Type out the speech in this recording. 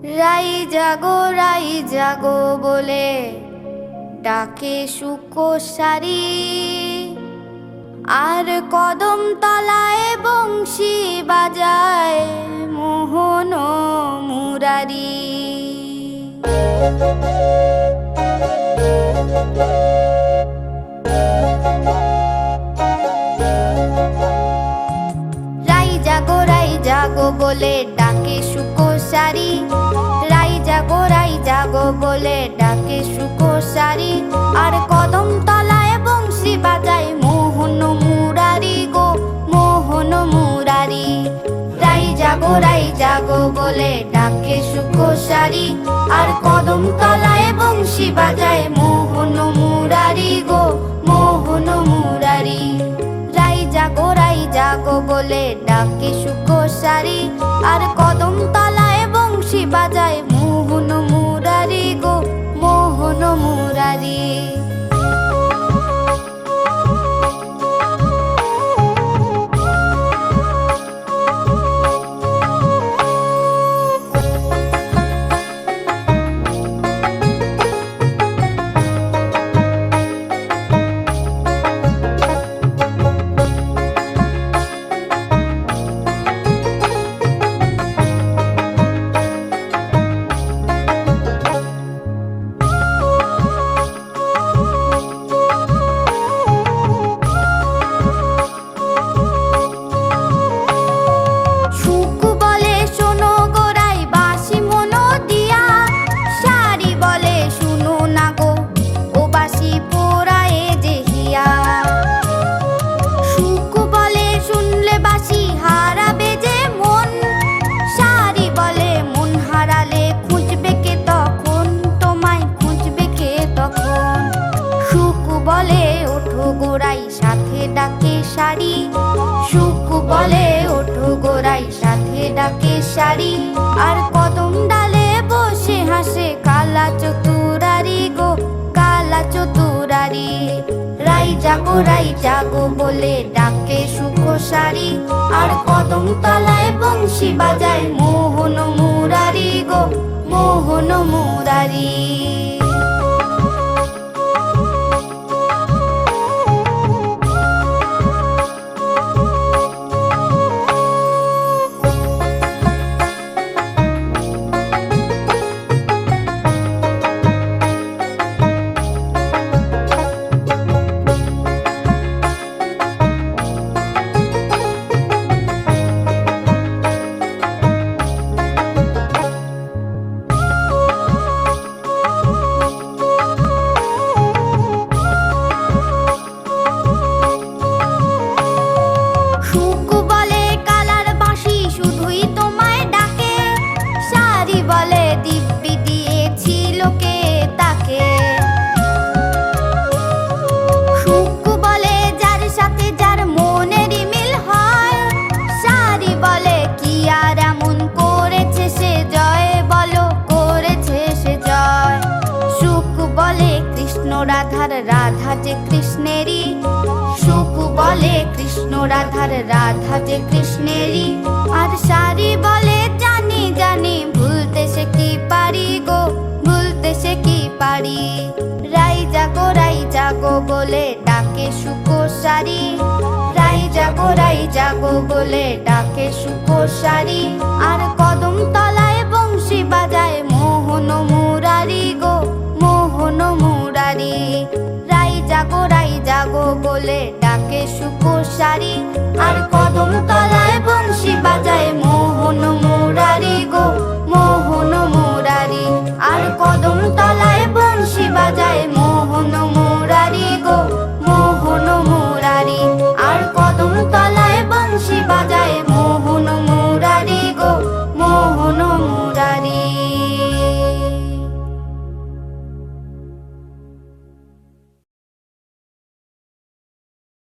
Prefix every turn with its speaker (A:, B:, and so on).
A: রাই জাগো বলে ডাকে শুকোশারি, আর কদম তলায় বংশী বাজায় মোহন মুরারি। রাই জাগো বলে ডাকে শুকোশারি, রাই জাগো বলে ডাকে শুকোশারি, আর কদম তলায় বংশী বাজায় মোহন মুরারি গো মোহন মুরারি। রাই জাগো বলে ডাকে শুকোশারি, আর কদম তলায় বংশী বাজায় মোহন মুরারি গো মোহন মুরারি। রাই জাগো বলে ডাকে শুকোশারি, আর কদম তলায় বংশী বাজায় মোহন মুরারি গো মোহন মুরারি। সুখ বলে ওঠো গোরাই সাথে ডাকে সারি, আর কদম ডালে বসে হাসে কালা চতুরারি গো কালা চতুরারি। রাই জাগো বলে ডাকে শুকোশারি, আর কদম তলায় বংশী বাজায় মোহন মুরারি গো মোহন মুরারি। রাধা যে কৃষ্ণেরই, সুখ বলে কৃষ্ণ রাধার রাধা যে কৃষ্ণেরই, আর সারি বলে জানি ভুলতে সে কি পারি গো ভুলতে সে কি পারি। রাই জাগো বলে ডাকে শুকোশারি, রাই জাগো বলে ডাকে শুকোশারি, আর কদম তলায় বংশী বাজায় মোহন মুরারি গো মোহন মুরারি। রাই জাগো বলে ডাকে শুকোশারি, আর